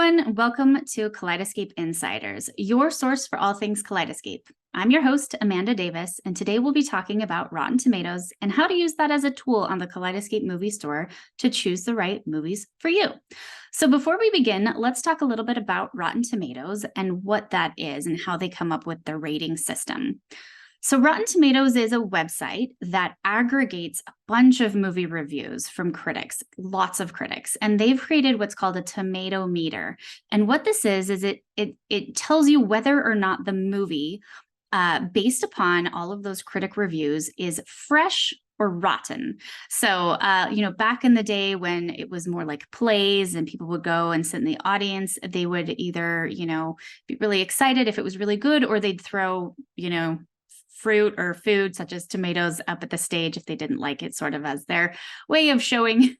everyone. Welcome to Kaleidescape Insiders, your source for all things Kaleidescape. I'm your host, Amanda Davis, and today we'll be talking about Rotten Tomatoes and how to use that as a tool on the Kaleidescape movie store to choose the right movies for you. So before we begin, let's talk a little bit about Rotten Tomatoes and what that is and how they come up with their rating system. So Rotten Tomatoes is a website that aggregates a bunch of movie reviews from critics, lots of critics, and they've created what's called a tomato meter. And what this is it tells you whether or not the movie, based upon all of those critic reviews, is fresh or rotten. So, back in the day when it was more like plays and people would go and sit in the audience, they would either, be really excited if it was really good, or they'd throw, fruit or food such as tomatoes up at the stage if they didn't like it, sort of as their way of showing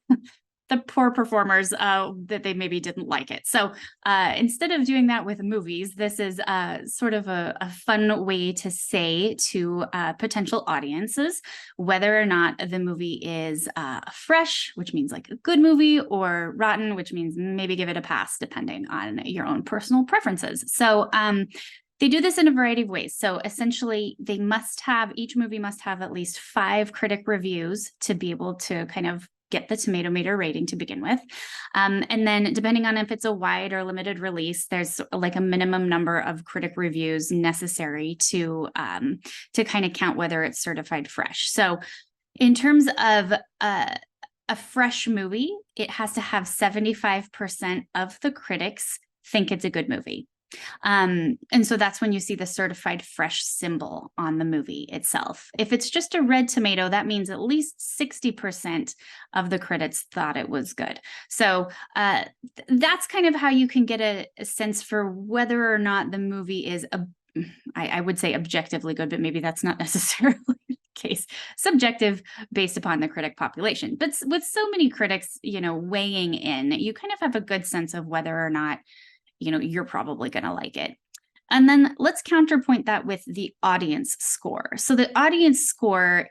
the poor performers that they maybe didn't like it. So instead of doing that with movies, this is sort of a fun way to say to potential audiences whether or not the movie is fresh, which means like a good movie, or rotten, which means maybe give it a pass depending on your own personal preferences. So they do this in a variety of ways. So essentially, each movie must have at least 5 critic reviews to be able to kind of get the tomato meter rating to begin with. And then depending on if it's a wide or limited release, there's like a minimum number of critic reviews necessary to kind of count whether it's certified fresh. So in terms of a fresh movie, it has to have 75% of the critics think it's a good movie. And so that's when you see the certified fresh symbol on the movie itself. If it's just a red tomato, that means at least 60% of the critics thought it was good. So that's kind of how you can get a sense for whether or not the movie is, I would say objectively good, but maybe that's not necessarily the case. Subjective based upon the critic population. But with so many critics, weighing in, you kind of have a good sense of whether or not you're probably going to like it. And then let's counterpoint that with the audience score. So the audience score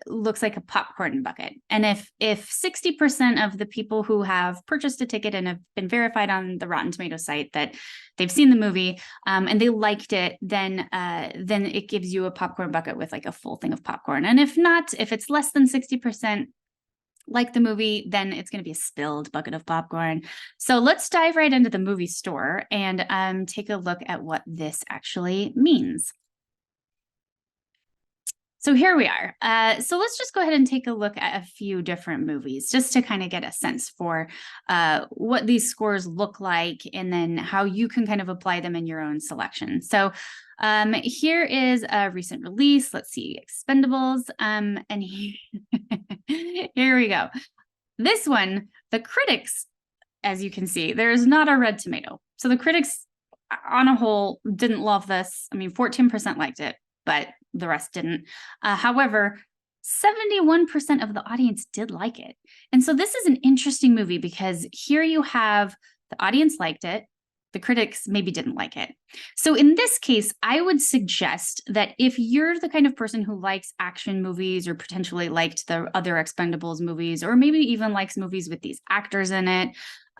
looks like a popcorn bucket. And if 60% of the people who have purchased a ticket and have been verified on the Rotten Tomatoes site that they've seen the movie and they liked it, then it gives you a popcorn bucket with like a full thing of popcorn. And if not, if it's less than 60%, like the movie, then it's going to be a spilled bucket of popcorn. So let's dive right into the movie store and take a look at what this actually means. So here we are. So let's just go ahead and take a look at a few different movies just to kind of get a sense for what these scores look like and then how you can kind of apply them in your own selection. So here is a recent release. Let's see, Expendables. And here we go. This one, the critics, as you can see, there's not a red tomato. So the critics on a whole didn't love this. I mean, 14% liked it, but the rest didn't. However, 71% of the audience did like it. And so this is an interesting movie because here you have the audience liked it, the critics maybe didn't like it. So in this case, I would suggest that if you're the kind of person who likes action movies or potentially liked the other Expendables movies, or maybe even likes movies with these actors in it,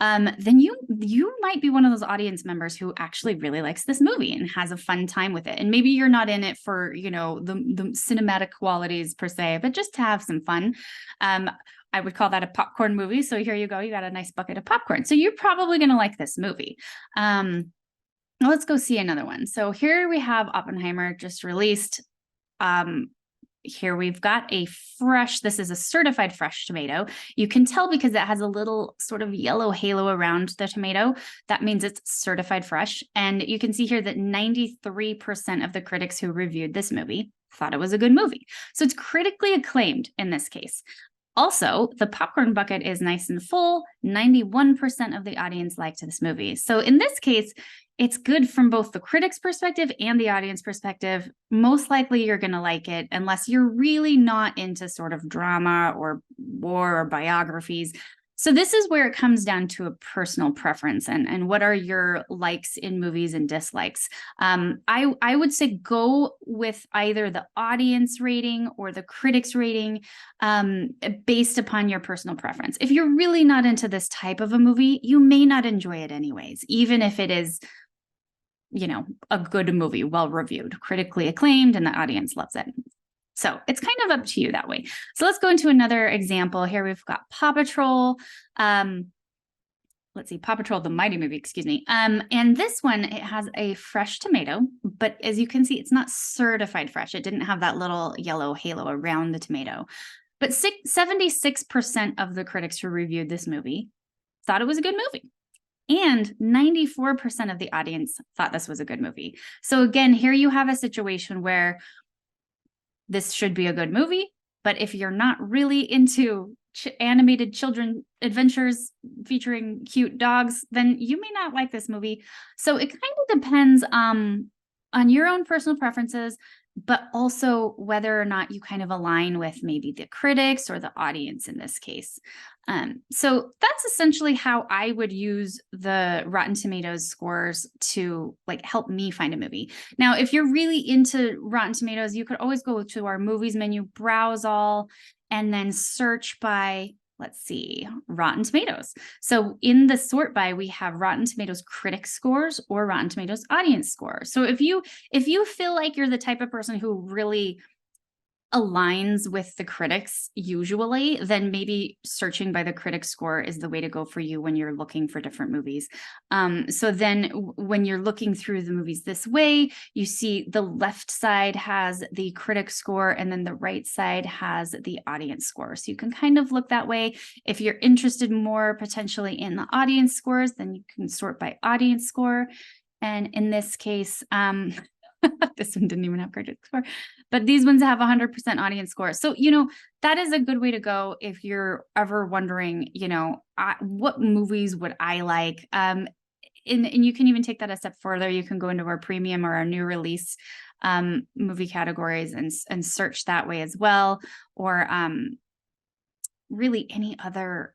then you might be one of those audience members who actually really likes this movie and has a fun time with it. And maybe you're not in it for, the cinematic qualities per se, but just to have some fun. I would call that a popcorn movie. So here you go. You got a nice bucket of popcorn. So you're probably going to like this movie. Let's go see another one. So here we have Oppenheimer, just released. Here we've got this is a certified fresh tomato. You can tell because it has a little sort of yellow halo around the tomato. That means it's certified fresh. And you can see here that 93% of the critics who reviewed this movie thought it was a good movie. So it's critically acclaimed in this case. Also, the popcorn bucket is nice and full. 91% of the audience liked this movie. So in this case, it's good from both the critic's perspective and the audience perspective. Most likely you're going to like it unless you're really not into sort of drama or war or biographies. So this is where it comes down to a personal preference and what are your likes in movies and dislikes. I would say go with either the audience rating or the critics rating based upon your personal preference. If you're really not into this type of a movie, you may not enjoy it anyways, even if it is, you know, a good movie, well reviewed, critically acclaimed, and the audience loves it. So it's kind of up to you that way. So let's go into another example. Here we've got Paw Patrol. Let's see, Paw Patrol, the Mighty Movie, excuse me. And this one, it has a fresh tomato, but as you can see, it's not certified fresh. It didn't have that little yellow halo around the tomato. But 76% of the critics who reviewed this movie thought it was a good movie. And 94% of the audience thought this was a good movie. So again, here you have a situation where this should be a good movie, but if you're not really into animated children adventures featuring cute dogs, then you may not like this movie. So it kind of depends on your own personal preferences, but also whether or not you kind of align with maybe the critics or the audience in this case. So that's essentially how I would use the Rotten Tomatoes scores to like help me find a movie. Now, if you're really into Rotten Tomatoes, you could always go to our movies menu, browse all, and then search by, let's see, Rotten Tomatoes. So in the sort by, we have Rotten Tomatoes critic scores or Rotten Tomatoes audience score. So if you feel like you're the type of person who really aligns with the critics usually, then maybe searching by the critic score is the way to go for you when you're looking for different movies. So then when you're looking through the movies this way, you see the left side has the critic score and then the right side has the audience score. So you can kind of look that way. If you're interested more potentially in the audience scores, then you can sort by audience score. And in this case, this one didn't even have critic score, but these ones have 100% audience score. So, you know, that is a good way to go if you're ever wondering, you know, what movies would I like? And you can even take that a step further. You can go into our premium or our new release movie categories and search that way as well. Or really any other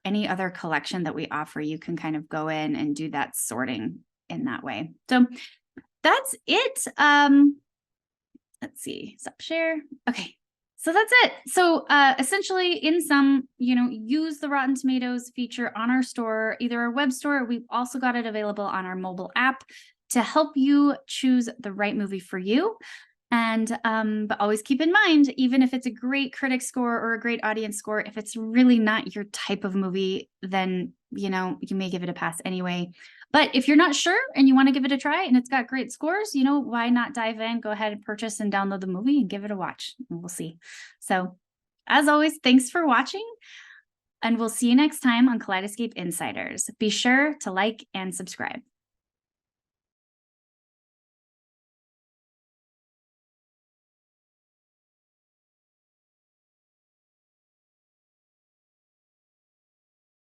collection that we offer, you can kind of go in and do that sorting in that way. So that's it. Let's see, stop share. Okay, so that's it. So essentially in sum, you know, use the Rotten Tomatoes feature on our store, either our web store, or we've also got it available on our mobile app to help you choose the right movie for you. And but always keep in mind, even if it's a great critic score or a great audience score, if it's really not your type of movie, then, you know, you may give it a pass anyway. But if you're not sure and you want to give it a try and it's got great scores, you know, why not dive in, go ahead and purchase and download the movie and give it a watch, and we'll see. So as always, thanks for watching, and we'll see you next time on Kaleidescape Insiders. Be sure to like and subscribe.